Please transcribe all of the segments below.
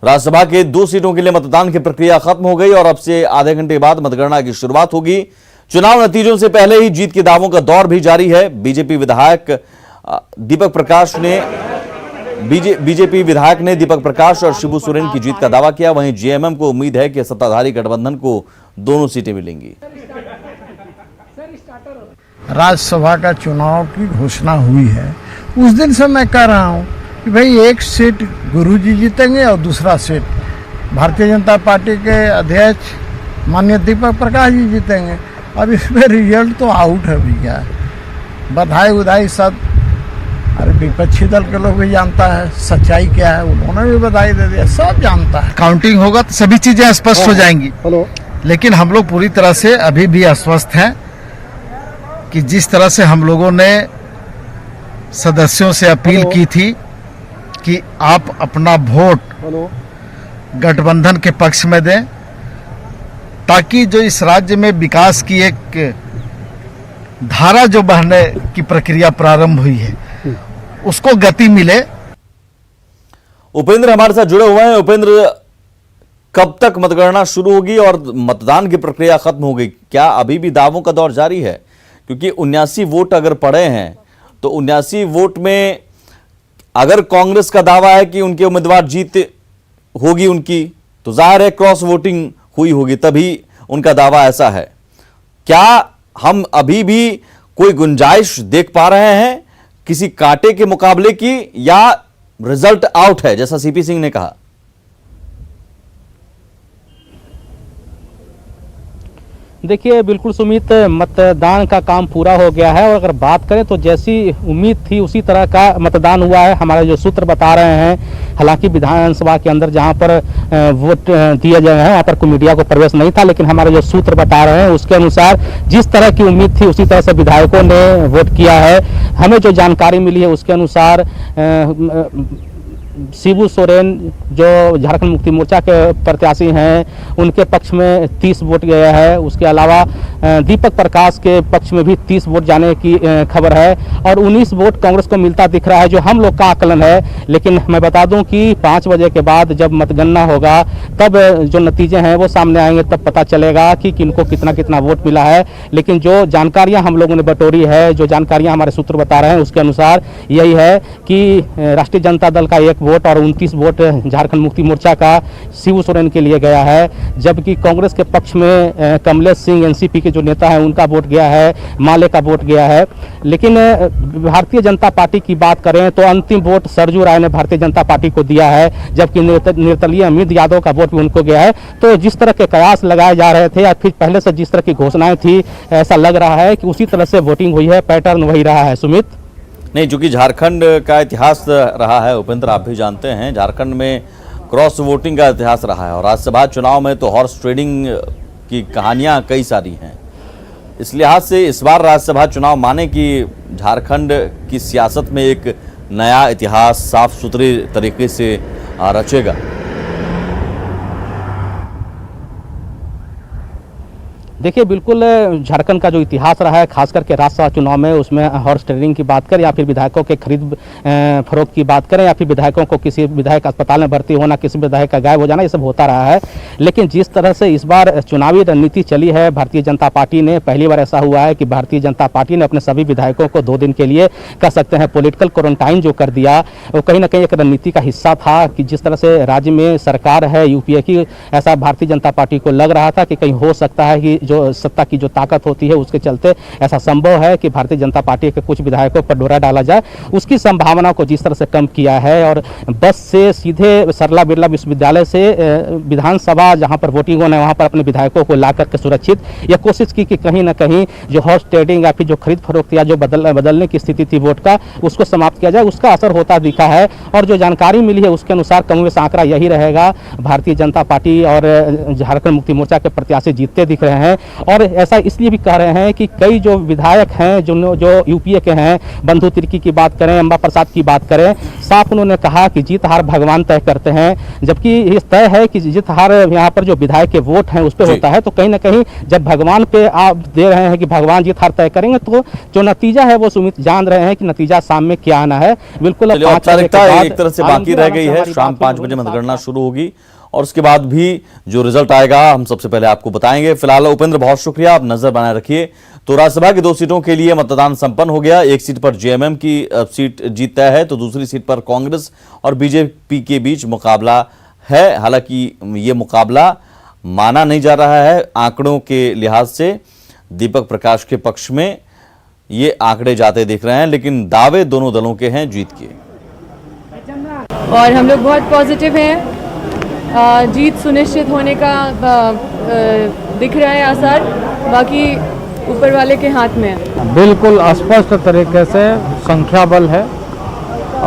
राज्यसभा के 2 सीटों के लिए मतदान की प्रक्रिया खत्म हो गई और अब से आधे घंटे बाद मतगणना की शुरुआत होगी। चुनाव नतीजों से पहले ही जीत के दावों का दौर भी जारी है। बीजेपी विधायक दीपक प्रकाश और शिबू सोरेन की जीत का दावा किया। वहीं जेएमएम को उम्मीद है कि सत्ताधारी गठबंधन को दोनों सीटें मिलेंगी। राज्यसभा का चुनाव की घोषणा हुई है, उस दिन से मैं कह रहा हूं कि भाई एक सीट गुरुजी जीतेंगे और दूसरा सीट भारतीय जनता पार्टी के अध्यक्ष माननीय दीपक प्रकाश जी जीतेंगे। अब इसमें रिजल्ट तो आउट है भैया, बधाई उधाई सब। अरे विपक्षी दल के लोग भी जानता है सच्चाई क्या है, उन्होंने भी बधाई दे दिया, सब जानता है। काउंटिंग होगा तो सभी चीजें स्पष्ट हो जाएंगी। लेकिन हम लोग पूरी तरह से अभी भी आश्वस्त हैं कि जिस तरह से हम लोगों ने सदस्यों से अपील की थी कि आप अपना वोट गठबंधन के पक्ष में दें, ताकि जो इस राज्य में विकास की एक धारा जो बहने की प्रक्रिया प्रारंभ हुई है उसको गति मिले। उपेंद्र हमारे साथ जुड़े हुए हैं। उपेंद्र, कब तक मतगणना शुरू होगी और मतदान की प्रक्रिया खत्म हो गई? क्या अभी भी दावों का दौर जारी है? क्योंकि 79 वोट अगर पड़े हैं तो 79 वोट में अगर कांग्रेस का दावा है कि उनके उम्मीदवार जीत होगी उनकी, तो जाहिर है क्रॉस वोटिंग हुई होगी, तभी उनका दावा ऐसा है। क्या हम अभी भी कोई गुंजाइश देख पा रहे हैं किसी कांटे के मुकाबले की, या रिजल्ट आउट है जैसा सीपी सिंह ने कहा? देखिए बिल्कुल सुमित, मतदान का काम पूरा हो गया है और अगर बात करें तो जैसी उम्मीद थी उसी तरह का मतदान हुआ है। हमारे जो सूत्र बता रहे हैं, हालांकि विधानसभा के अंदर जहां पर वोट दिए गए हैं वहां पर कोई मीडिया को प्रवेश नहीं था, लेकिन हमारे जो सूत्र बता रहे हैं उसके अनुसार जिस तरह की उम्मीद थी उसी तरह से विधायकों ने वोट किया है। हमें जो जानकारी मिली है उसके अनुसार शिबू सोरेन जो झारखंड मुक्ति मोर्चा के प्रत्याशी हैं उनके पक्ष में 30 वोट गया है। उसके अलावा दीपक प्रकाश के पक्ष में भी 30 वोट जाने की खबर है और 19 वोट कांग्रेस को मिलता दिख रहा है, जो हम लोग का आकलन है। लेकिन मैं बता दूं कि 5 बजे के बाद जब मतगणना होगा तब जो नतीजे हैं वो सामने आएंगे, तब पता चलेगा कि किनको कितना कितना वोट मिला है। लेकिन जो जानकारियां हम लोगों ने बटोरी है, जो जानकारियां हमारे सूत्र बता रहे हैं उसके अनुसार यही है कि राष्ट्रीय जनता दल का 1 वोट और 29 वोट झारखंड मुक्ति मोर्चा का शिबू सोरेन के लिए गया है, जबकि कांग्रेस के पक्ष में कमलेश सिंह एनसीपी के जो नेता है उनका वोट गया है, माले का वोट गया है। लेकिन भारतीय जनता पार्टी की बात करें तो अंतिम वोट सरजू राय ने भारतीय जनता पार्टी को दिया है, जबकि निर्दलीय अमित यादव का वोट भी उनको गया है। तो जिस तरह के कयास लगाए जा रहे थे या फिर पहले से जिस तरह की घोषणाएं थी, ऐसा लग रहा है कि उसी तरह से वोटिंग हुई है, पैटर्न वही रहा है। सुमित, नहीं, चूंकि झारखंड का इतिहास रहा है उपेंद्र, आप भी जानते हैं झारखंड में क्रॉस वोटिंग का इतिहास रहा है और राज्यसभा चुनाव में तो हॉर्स ट्रेडिंग की कहानियां कई सारी हैं। इस लिहाज से इस बार राज्यसभा चुनाव माने कि झारखंड की सियासत में एक नया इतिहास साफ सुथरे तरीके से रचेगा। देखिए बिल्कुल झारखंड का जो इतिहास रहा है खास करके राज्यसभा चुनाव में, उसमें हॉर्स ट्रेडिंग की बात करें या फिर विधायकों के खरीद फरोख्त की बात करें या फिर विधायकों को किसी विधायक अस्पताल में भर्ती होना, किसी विधायक का गायब हो जाना, ये सब होता रहा है। लेकिन जिस तरह से इस बार चुनावी रणनीति चली है भारतीय जनता पार्टी ने, पहली बार ऐसा हुआ है कि भारतीय जनता पार्टी ने अपने सभी विधायकों को 2 दिन के लिए कह सकते हैं पॉलिटिकल क्वारंटाइन जो कर दिया, वो कहीं ना कहीं एक रणनीति का हिस्सा था कि जिस तरह से राज्य में सरकार है यूपीए की, ऐसा भारतीय जनता पार्टी को लग रहा था कि कहीं हो सकता है कि जो सत्ता की जो ताकत होती है उसके चलते ऐसा संभव है कि भारतीय जनता पार्टी के कुछ विधायकों पर डोरा डाला जाए। उसकी संभावना को जिस तरह से कम किया है और बस से सीधे सरला बिरला विश्वविद्यालय से विधानसभा जहां पर वोटिंग होना है वहां पर अपने विधायकों को ला करके सुरक्षित यह कोशिश की कि कहीं ना कहीं जो हॉर्स ट्रेडिंग या फिर जो खरीद फरोख्त या जो बदलने की स्थिति थी वोट का, उसको समाप्त किया जाए। उसका असर होता दिखा है और जो जानकारी मिली है उसके अनुसार कमोबेश आंकड़ा यही रहेगा, भारतीय जनता पार्टी और झारखंड मुक्ति मोर्चा के प्रत्याशी जीतते दिख रहे हैं। और ऐसा इसलिए भी कह रहे हैं कि कई जो विधायक हैं जो यूपीए के हैं, बंधु तिर्की की बात करें, अंबा प्रसाद की बात करें, साफ उन्होंने कहा कि जीत हार भगवान तय करते हैं, जबकि ये तय है कि जीत हार यहाँ पर जो विधायक के वोट हैं उस पर होता है। तो कहीं ना कहीं जब भगवान पे आप दे रहे हैं कि भगवान जीत हार तय करेंगे, तो जो नतीजा है वो सुमित जान रहे हैं कि नतीजा सामने क्या आना है। बिल्कुल औपचारिकता एक तरह से बाकी रह गई है। शाम 5 बजे मतगणना शुरू होगी और उसके बाद भी जो रिजल्ट आएगा हम सबसे पहले आपको बताएंगे। फिलहाल उपेंद्र, बहुत शुक्रिया, आप नजर बनाए रखिए। तो राज्यसभा की 2 सीटों के लिए मतदान संपन्न हो गया। एक सीट पर जेएमएम की सीट जीत तय है, तो दूसरी सीट पर कांग्रेस और बीजेपी के बीच मुकाबला है। हालांकि ये मुकाबला माना नहीं जा रहा है आंकड़ों के लिहाज से। दीपक प्रकाश के पक्ष में ये आंकड़े जाते दिख रहे हैं, लेकिन दावे दोनों दलों के हैं जीत के। और हम लोग बहुत पॉजिटिव हैं। जीत सुनिश्चित होने का दिख रहा है आसार, बाकी ऊपर वाले के हाथ में है। बिल्कुल स्पष्ट तरीके से संख्या बल है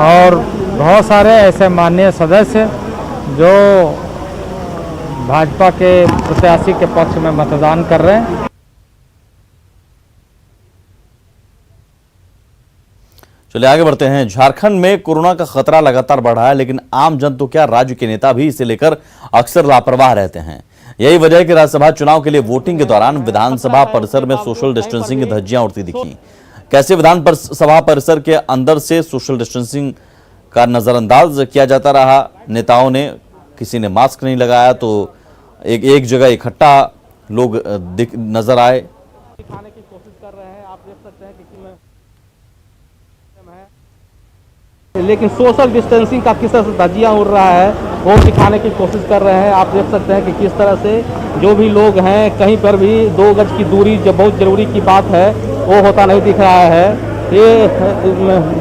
और बहुत सारे ऐसे माननीय सदस्य जो भाजपा के प्रत्याशी के पक्ष में मतदान कर रहे हैं। चलिए आगे बढ़ते हैं। झारखंड में कोरोना का खतरा लगातार बढ़ रहा है, लेकिन आम जन तो क्या, राज्य के नेता भी इसे लेकर अक्सर लापरवाह रहते हैं। यही वजह है कि राज्यसभा चुनाव के लिए वोटिंग के दौरान विधानसभा परिसर में सोशल डिस्टेंसिंग की धज्जियां उड़ती दिखी। कैसे विधानसभा परिसर के अंदर से सोशल डिस्टेंसिंग का नजरअंदाज किया जाता रहा। नेताओं ने, किसी ने मास्क नहीं लगाया, तो एक जगह इकट्ठा लोग नजर आए। दिखाने की कोशिश कर रहे हैं, आप देख सकते हैं कि लेकिन सोशल डिस्टेंसिंग का किस तरह से धज्जियां उड़ रहा है वो दिखाने की कोशिश कर रहे हैं। आप देख सकते हैं कि किस तरह से जो भी लोग हैं, कहीं पर भी 2 गज की दूरी जो बहुत जरूरी की बात है वो होता नहीं दिख रहा है। ये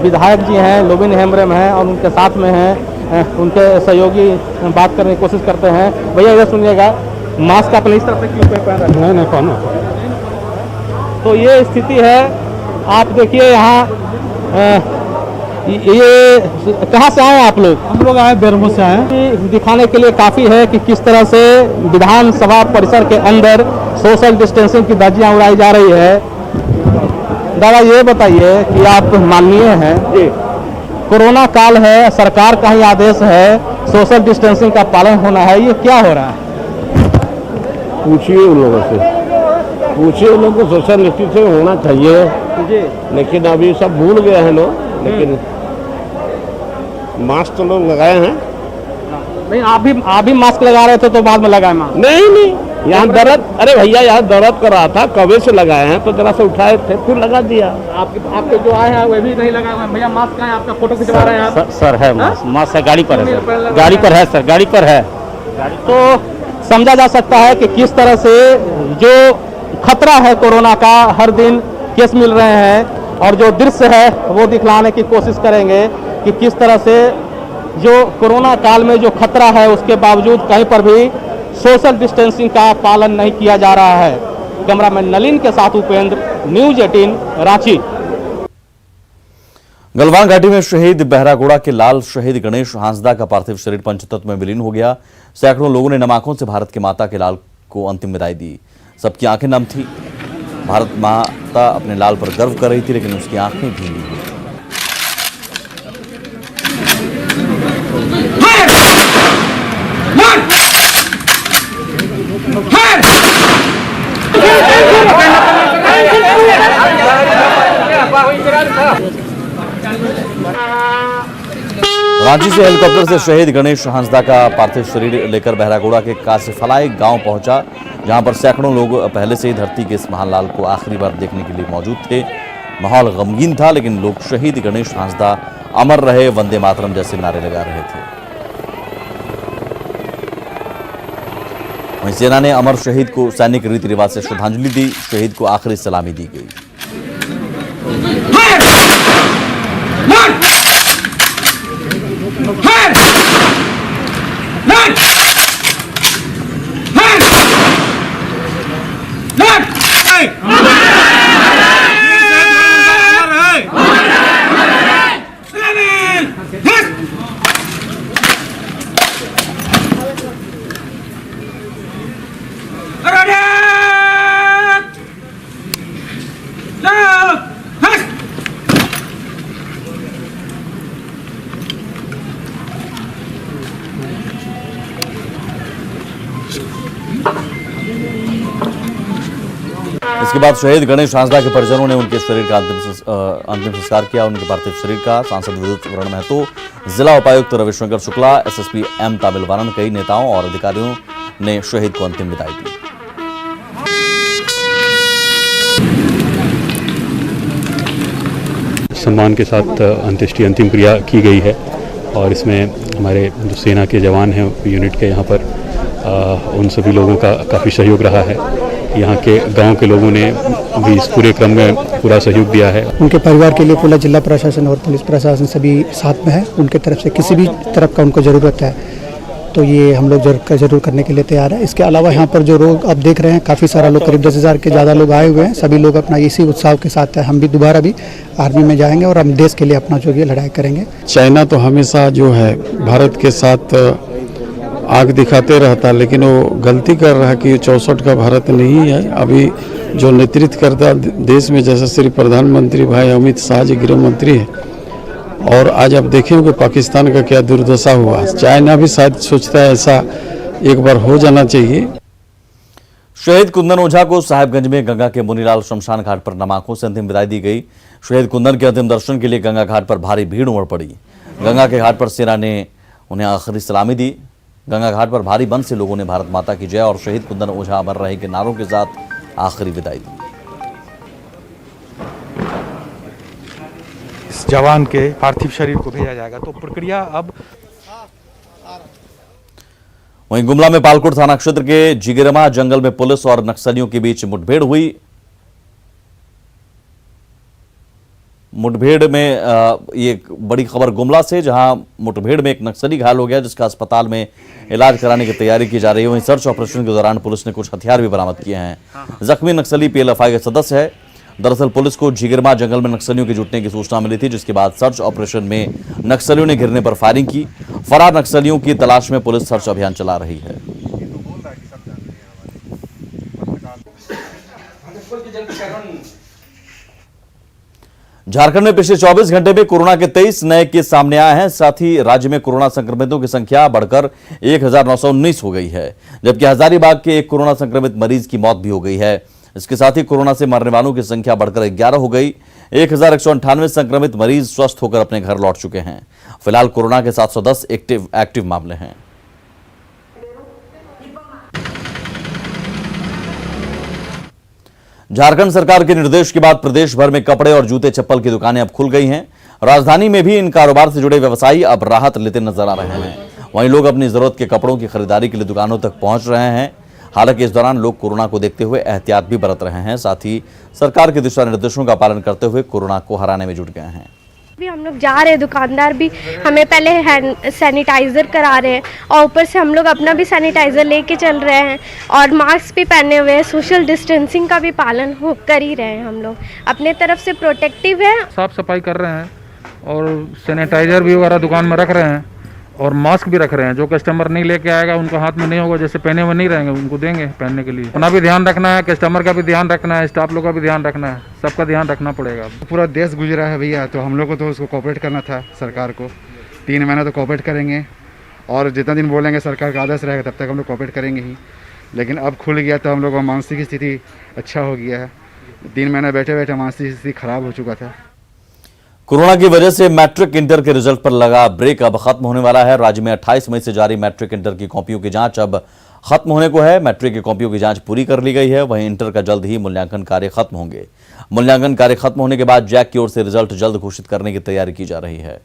विधायक जी हैं, लोबिन हेम्ब्रेम हैं और उनके साथ में हैं उनके सहयोगी बात करने की कोशिश करते हैं। भैया इधर सुनिएगा, मास्क आपने इस तरह से क्यों पहन रखा है? नहीं पहना। तो ये स्थिति है। आप देखिए यहाँ ये कहाँ से आए आप लोग? हम लोग आए बेरमो से आए। दिखाने के लिए काफी है कि किस तरह से विधानसभा परिसर के अंदर सोशल डिस्टेंसिंग की धज्जियां उड़ाई जा रही है। दादा ये बताइए कि आप माननीय हैं, कोरोना काल है, सरकार का ही आदेश है, सोशल डिस्टेंसिंग का पालन होना है, ये क्या हो रहा है? पूछिए उन लोगों से, पूछिए उन लोगों को सोशल डिस्टेंसिंग होना चाहिए जी, लेकिन अभी सब भूल गए हैं लोग। लेकिन मास्क तो लोग लगाए हैं। नहीं, आप भी मास्क लगा रहे थे तो बाद में लगाए मास्क? नहीं, यहाँ दर्द, अरे भैया यहाँ दर्द कर रहा था, कबे से लगाए हैं, तो जरा से उठाए थे फिर लगा दिया। आपके जो आए हैं वे भी नहीं लगाए हैं। भैया मास्क कहाँ है? आपका फोटो खिंचवा रहे हैं आप? सर है मास्क है, गाड़ी पर है सर, गाड़ी पर है सर, गाड़ी पर है। तो समझा जा सकता है कि किस तरह से जो खतरा है कोरोना का, हर दिन केस मिल रहे हैं और जो दृश्य है वो दिखलाने की कोशिश करेंगे कि किस तरह से जो कोरोना काल में जो खतरा है उसके बावजूद कहीं पर भी सोशल डिस्टेंसिंग का पालन नहीं किया जा रहा है। कैमरामैन नलिन के साथ उपेंद्र, न्यूज 18 रांची। गलवान घाटी में शहीद बहरागोड़ा के लाल शहीद गणेश हांसदा का पार्थिव शरीर पंचतत्व में विलीन हो गया। सैकड़ों लोगों ने नम आंखों से भारत की माता के लाल को अंतिम विदाई दी। सबकी आंखें नम थी। भारत माता अपने लाल पर गर्व कर रही थी, लेकिन उसकी आंखें भीगी हुई। रांची से हेलीकॉप्टर से शहीद गणेश हांसदा का पार्थिव शरीर लेकर बहरागोड़ा के कासिफलाई गांव पहुंचा, जहां पर सैकड़ों लोग पहले से ही धरती के इस महान लाल को आखिरी बार देखने के लिए मौजूद थे। माहौल गमगीन था, लेकिन लोग शहीद गणेश हांसदा अमर रहे, वंदे मातरम जैसे नारे लगा रहे थे। वहीं सेना ने अमर शहीद को सैनिक रीति रिवाज से श्रद्धांजलि दी। शहीद को आखिरी सलामी दी गई। इसके बाद शहीद गणेश हांसदा के परिजनों ने उनके शरीर का अंतिम संस्कार किया। उनके पार्थिव शरीर का सांसद विद्युत वरण महतो, जिला उपायुक्त रविशंकर शुक्ला, एसएसपी एम ताबिलवानन, कई नेताओं और अधिकारियों ने शहीद को अंतिम विदाई दी। सम्मान के साथ अंत्येष्टि अंतिम क्रिया की गई है और इसमें हमारे जो सेना के जवान हैं यूनिट के यहाँ पर उन सभी लोगों का काफ़ी सहयोग रहा है। यहाँ के गांव के लोगों ने भी इस पूरे क्रम में पूरा सहयोग दिया है। उनके परिवार के लिए पूरा जिला प्रशासन और पुलिस प्रशासन सभी साथ में है। उनके तरफ से किसी भी तरफ का उनको ज़रूरत है तो ये हम लोग जरूर करने के लिए तैयार है। इसके अलावा यहाँ पर जो लोग आप देख रहे हैं, काफ़ी सारा लोग, करीब 10,000 के ज़्यादा लोग आए हुए हैं। सभी लोग अपना इसी उत्साह के साथ है। हम भी दोबारा भी आर्मी में जाएंगे और हम देश के लिए अपना जो ये लड़ाई करेंगे। चाइना तो हमेशा जो है भारत के साथ आग दिखाते रहता, लेकिन वो गलती कर रहा है कि 64 का भारत नहीं है। अभी जो नेतृत्व करता देश में, जैसे श्री प्रधानमंत्री भाई अमित शाह जी गृह मंत्री है, और आज आप देखें कि पाकिस्तान का क्या दुर्दशा हुआ। चाइना भी शायद सोचता है ऐसा एक बार हो जाना चाहिए। शहीद कुंदन ओझा को साहिबगंज में गंगा के मुनीलाल शमशान घाट पर नम आंखों से अंतिम विदाई दी गई। शहीद कुंदन के अंतिम दर्शन के लिए गंगा घाट पर भारी भीड़ उमड़ पड़ी। गंगा के घाट पर सेना ने उन्हें आखिरी सलामी दी। गंगा घाट पर भारी बंद से लोगों ने भारत माता की जय और शहीद कुंदन ओझा अमर रहे के नारों के साथ आखिरी विदाई दी। इस जवान के पार्थिव शरीर को भेजा जाएगा, तो प्रक्रिया अब। वहीं गुमला में पालकोट थाना क्षेत्र के जिगरमा जंगल में पुलिस और नक्सलियों के बीच मुठभेड़ हुई। मुठभेड़ में ये बड़ी खबर गुमला से, जहां मुठभेड़ में एक नक्सली घायल हो गया, जिसका अस्पताल में इलाज कराने की तैयारी की जा रही है। वहीं सर्च ऑपरेशन के दौरान पुलिस ने कुछ हथियार भी बरामद किए हैं। जख्मी नक्सली पीएलएफआई का सदस्य है। दरअसल पुलिस को जिगरमा जंगल में नक्सलियों के जुटने की सूचना मिली थी, जिसके बाद सर्च ऑपरेशन में नक्सलियों ने घिरने पर फायरिंग की। फरार नक्सलियों की तलाश में पुलिस सर्च अभियान चला रही है। झारखंड में पिछले 24 घंटे में कोरोना के 23 नए केस सामने आए हैं। साथ ही राज्य में कोरोना संक्रमितों की संख्या बढ़कर 1919 हो गई है, जबकि हजारीबाग के एक कोरोना संक्रमित मरीज की मौत भी हो गई है। इसके साथ ही कोरोना से मरने वालों की संख्या बढ़कर 11 हो गई। 1198 संक्रमित मरीज स्वस्थ होकर अपने घर लौट चुके हैं। फिलहाल कोरोना के 710 एक्टिव मामले हैं। झारखंड सरकार के निर्देश के बाद प्रदेश भर में कपड़े और जूते चप्पल की दुकानें अब खुल गई हैं। राजधानी में भी इन कारोबार से जुड़े व्यवसायी अब राहत लेते नजर आ रहे हैं। वहीं लोग अपनी जरूरत के कपड़ों की खरीदारी के लिए दुकानों तक पहुंच रहे हैं। हालांकि इस दौरान लोग कोरोना को देखते हुए एहतियात भी बरत रहे हैं। साथ ही सरकार के दिशा निर्देशों का पालन करते हुए कोरोना को हराने में जुट गए हैं। भी हम लोग जा रहे हैं, दुकानदार भी हमें पहले हैंड सैनिटाइजर करा रहे हैं और ऊपर से हम लोग अपना भी सैनिटाइजर लेके चल रहे हैं और मास्क भी पहने हुए हैं। सोशल डिस्टेंसिंग का भी पालन कर ही रहे हैं। हम लोग अपने तरफ से प्रोटेक्टिव है, साफ सफाई कर रहे हैं और सैनिटाइजर भी वगैरह दुकान में रख रहे हैं और मास्क भी रख रहे हैं। जो कस्टमर नहीं लेके आएगा उनको हाथ में नहीं होगा, जैसे पहने हुए नहीं रहेंगे उनको देंगे पहनने के लिए। अपना भी ध्यान रखना है, कस्टमर का भी ध्यान रखना है, स्टाफ लोग का भी ध्यान रखना है, सबका ध्यान रखना पड़ेगा। पूरा देश गुजरा है भैया, तो हम लोग को तो उसको कोऑपरेट करना था सरकार को। 3 महीना तो कोऑपरेट करेंगे और जितना दिन बोलेंगे सरकार का आदेश रहेगा तब तक हम लोग कोऑपरेट करेंगे ही। लेकिन अब खुल गया तो हम लोग का मानसिक स्थिति अच्छा हो गया है। 3 महीना बैठे बैठे मानसिक स्थिति खराब हो चुका था। कोरोना की वजह से मैट्रिक इंटर के रिजल्ट पर लगा ब्रेक अब खत्म होने वाला है। राज्य में 28 मई से जारी मैट्रिक इंटर की कॉपियों की जांच अब खत्म होने को है। मैट्रिक की कॉपियों की जांच पूरी कर ली गई है। वहीं इंटर का जल्द ही मूल्यांकन कार्य खत्म होंगे। मूल्यांकन कार्य खत्म होने के बाद जैक की ओर से रिजल्ट जल्द घोषित करने की तैयारी की जा रही है।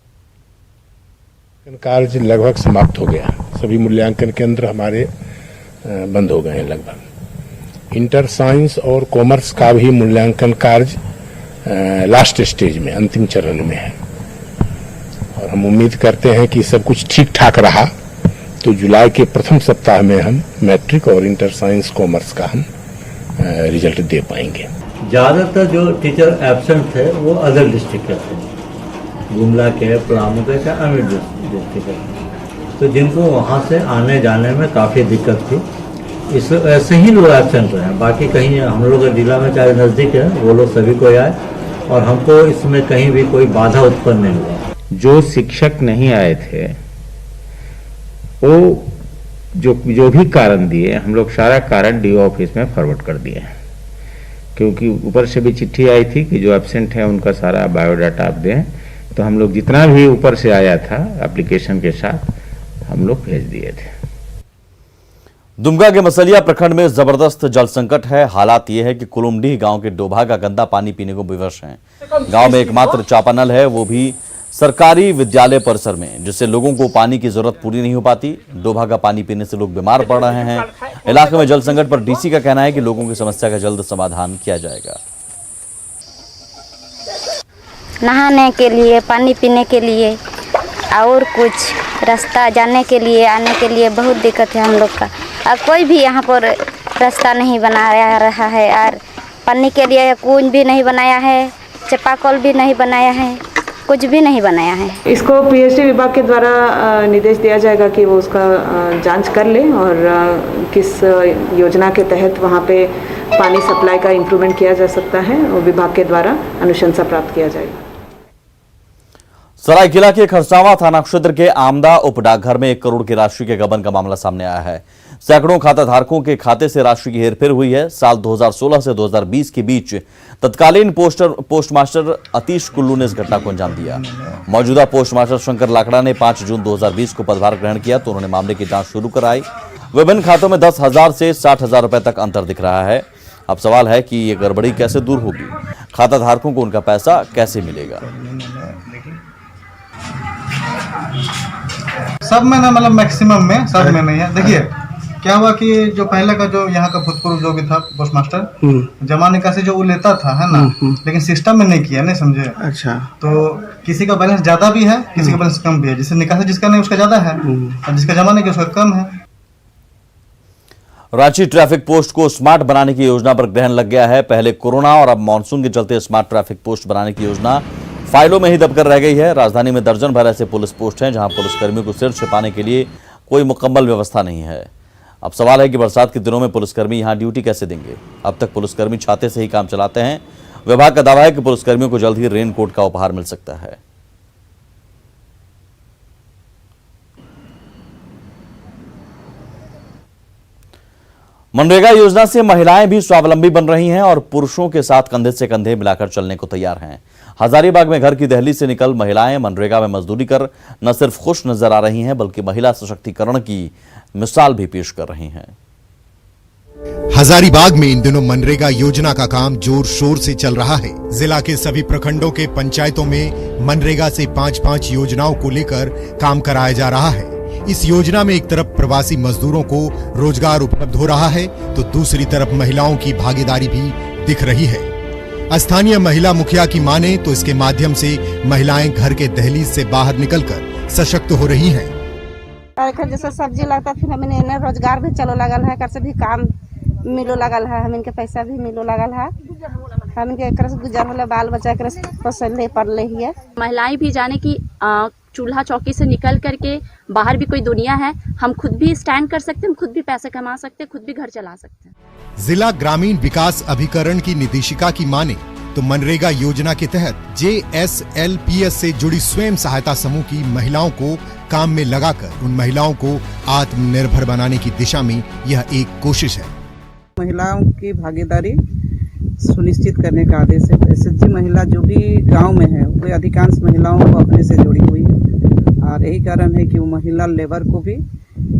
कार्य लगभग समाप्त हो गया। सभी मूल्यांकन केंद्र हमारे बंद हो गए हैं लगभग। इंटर साइंस और कॉमर्स का भी मूल्यांकन कार्य लास्ट स्टेज में, अंतिम चरण में है और हम उम्मीद करते हैं कि सब कुछ ठीक ठाक रहा तो जुलाई के प्रथम सप्ताह में हम मैट्रिक और इंटर साइंस कॉमर्स का हम रिजल्ट दे पाएंगे। ज़्यादातर जो टीचर एब्सेंट थे वो अदर डिस्ट्रिक्ट के थे, गुमला के, पलामू के, अन्य डिस्ट्रिक्ट के, तो जिनको वहाँ से आने जाने में काफ़ी दिक्कत थी। इस ऐसे ही लोग एब्सेंट रहे हैं। बाकी कहीं हम लोग का जिला में चाहे नज़दीक है वो लोग सभी को आए और हमको इसमें कहीं भी कोई बाधा उत्पन्न नहीं हुआ। जो शिक्षक नहीं आए थे वो जो भी कारण दिए, हम लोग सारा कारण डीओ ऑफिस में फॉरवर्ड कर दिए हैं, क्योंकि ऊपर से भी चिट्ठी आई थी कि जो एब्सेंट है उनका सारा बायोडाटा आप दें। तो हम लोग जितना भी ऊपर से आया था एप्लीकेशन के साथ हम लोग भेज दिए थे। दुमका के मसलिया प्रखंड में जबरदस्त जल संकट है। हालात ये है कि कुलुमडीह गांव के डोभा का गंदा पानी पीने को विवश हैं। गांव में एकमात्र चापानल है, वो भी सरकारी विद्यालय परिसर में, जिससे लोगों को पानी की जरूरत पूरी नहीं हो पाती। डोभा का पानी पीने से लोग बीमार पड़ रहे हैं। इलाके में जल संकट पर डीसी का कहना है कि लोगों की समस्या का जल्द समाधान किया जाएगा। नहाने के लिए, पानी पीने के लिए और कुछ रास्ता जाने के लिए, आने के लिए बहुत दिक्कत है हम लोग का। और कोई भी यहाँ पर रास्ता नहीं बनाया रहा है, और पानी के लिए कुएं भी नहीं बनाया है, चापाकल भी नहीं बनाया है, कुछ भी नहीं बनाया है। इसको पीएचडी विभाग के द्वारा निर्देश दिया जाएगा कि वो उसका जांच कर ले और किस योजना के तहत वहाँ पे पानी सप्लाई का इम्प्रूवमेंट किया जा सकता है, और विभाग के द्वारा अनुशंसा प्राप्त किया जाएगा। सरायकेला के खरसावां थाना क्षेत्र के आमदा उप डाकघर में 1 करोड़ की राशि के गबन का मामला सामने आया है। सैकड़ों खाता धारकों के खाते से राशि की हेरफेर हुई है। साल 2016 से 2020 के बीच तत्कालीन पोस्टमास्टर अतीश कुल्लू ने इस घटना को अंजाम दिया। मौजूदा पोस्टमास्टर शंकर लाकड़ा ने 5 जून 2020 को पदभार ग्रहण किया तो उन्होंने मामले की जांच शुरू कराई। विभिन्न खातों में 10,000 से 60,000 रुपए तक अंतर दिख रहा है। अब सवाल है कि ये गड़बड़ी कैसे दूर होगी, खाता धारकों को उनका पैसा कैसे मिलेगा। सब में ना, मतलब मैक्सिमम में, सब में नहीं है। देखिए क्या हुआ कि जो पहले का जो यहाँ का भूतपूर्व जो भी था पोस्टमास्टर, जमा निकासी जो वो लेता था, है ना, लेकिन सिस्टम में नहीं किया, नहीं समझे। अच्छा, तो किसी का बैलेंस ज्यादा भी है, किसी का बैलेंस कम भी है। जिससे निकासी जिसका नहीं उसका ज्यादा है, और जिसका जमा नहीं उसका कम है। रांची ट्रैफिक पोस्ट को स्मार्ट बनाने की योजना पर ग्रहण लग गया है। पहले कोरोना और अब मानसून के चलते स्मार्ट ट्रैफिक पोस्ट बनाने की योजना फाइलों में ही दबकर रह गई है। राजधानी में दर्जन भर ऐसे पुलिस पोस्ट हैं जहां पुलिसकर्मियों को सिर छिपाने के लिए कोई मुकम्मल व्यवस्था नहीं है। अब सवाल है कि बरसात के दिनों में पुलिसकर्मी यहां ड्यूटी कैसे देंगे। अब तक पुलिसकर्मी छाते से ही काम चलाते हैं। विभाग का दावा है कि पुलिसकर्मियों को जल्द ही रेनकोट का उपहार मिल सकता है। मनरेगा योजना से महिलाएं भी स्वावलंबी बन रही हैं और पुरुषों के साथ कंधे से कंधे मिलाकर चलने को तैयार हैं। हजारीबाग में घर की दहलीज से निकल महिलाएं मनरेगा में मजदूरी कर न सिर्फ खुश नजर आ रही हैं बल्कि महिला सशक्तिकरण की मिसाल भी पेश कर रही हैं। हजारीबाग में इन दिनों मनरेगा योजना का काम जोर शोर से चल रहा है। जिला के सभी प्रखंडों के पंचायतों में मनरेगा से 5-5 योजनाओं को लेकर काम कराया जा रहा है। इस योजना में एक तरफ प्रवासी मजदूरों को रोजगार उपलब्ध हो रहा है तो दूसरी तरफ महिलाओं की भागीदारी भी दिख रही है। स्थानीय महिला मुखिया की माने तो इसके माध्यम से महिलाएं घर के दहलीज से बाहर निकलकर सशक्त हो रही हैं। जैसे सब्जी लगता फिर हमें रोजगार भी चलो लगल है, कर से भी काम मिलो लगल है, हम इनके पैसा भी मिलो लगल है, हम इनके गुजर होले, बाल बच्चा पसंद पड़ रही है। महिलाएं भी जाने की चूल्हा चौकी से निकल करके बाहर भी कोई दुनिया है, हम खुद भी स्टैंड कर सकते हैं, हम खुद भी पैसे कमा सकते हैं, खुद भी घर चला सकते हैं। जिला ग्रामीण विकास अभिकरण की निदेशिका की माने तो मनरेगा योजना के तहत JSLPS से जुड़ी स्वयं सहायता समूह की महिलाओं को काम में लगाकर उन महिलाओं को आत्मनिर्भर बनाने की दिशा में यह एक कोशिश है। महिलाओं की भागीदारी सुनिश्चित करने का आदेश है। SHG महिला जो भी गांव में है वो अधिकांश महिलाओं को अपने से जुड़ी हुई है और यही कारण है कि वो महिला लेबर को भी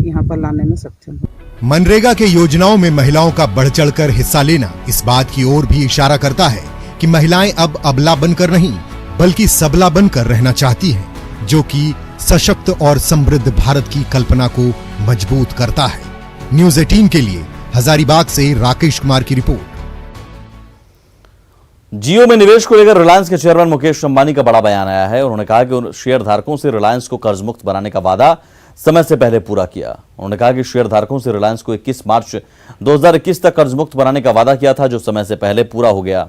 यहाँ पर लाने में सक्षम है। मनरेगा के योजनाओं में महिलाओं का बढ़ चढ़कर हिस्सा लेना इस बात की ओर भी इशारा करता है कि महिलाएं अब अबला बनकर नहीं बल्कि सबला बनकर रहना चाहती हैं, जो कि सशक्त और समृद्ध भारत की कल्पना को मजबूत करता है। न्यूज़ 18 के लिए हजारीबाग से राकेश कुमार की रिपोर्ट। जियो में निवेश को लेकर रिलायंस के चेयरमैन मुकेश अंबानी का बड़ा बयान आया है। उन्होंने कहा कि उन शेयर धारकों से रिलायंस को कर्ज मुक्त बनाने का वादा समय से पहले पूरा किया। उन्होंने कहा कि शेयर धारकों से रिलायंस को 21 मार्च 2021 तक कर्ज मुक्त बनाने का वादा किया था, जो समय से पहले पूरा हो गया।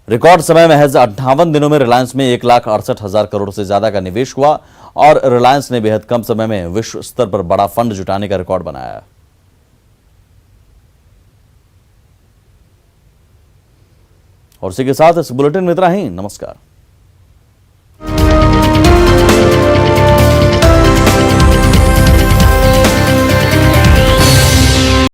रिकॉर्ड समय महज 58 दिनों में रिलायंस में 1,68,000 करोड़ से ज्यादा का निवेश हुआ और रिलायंस ने बेहद कम समय में विश्व स्तर पर बड़ा फंड जुटाने का रिकॉर्ड बनाया। और इसी के साथ इस बुलेटिन में इतना ही। नमस्कार।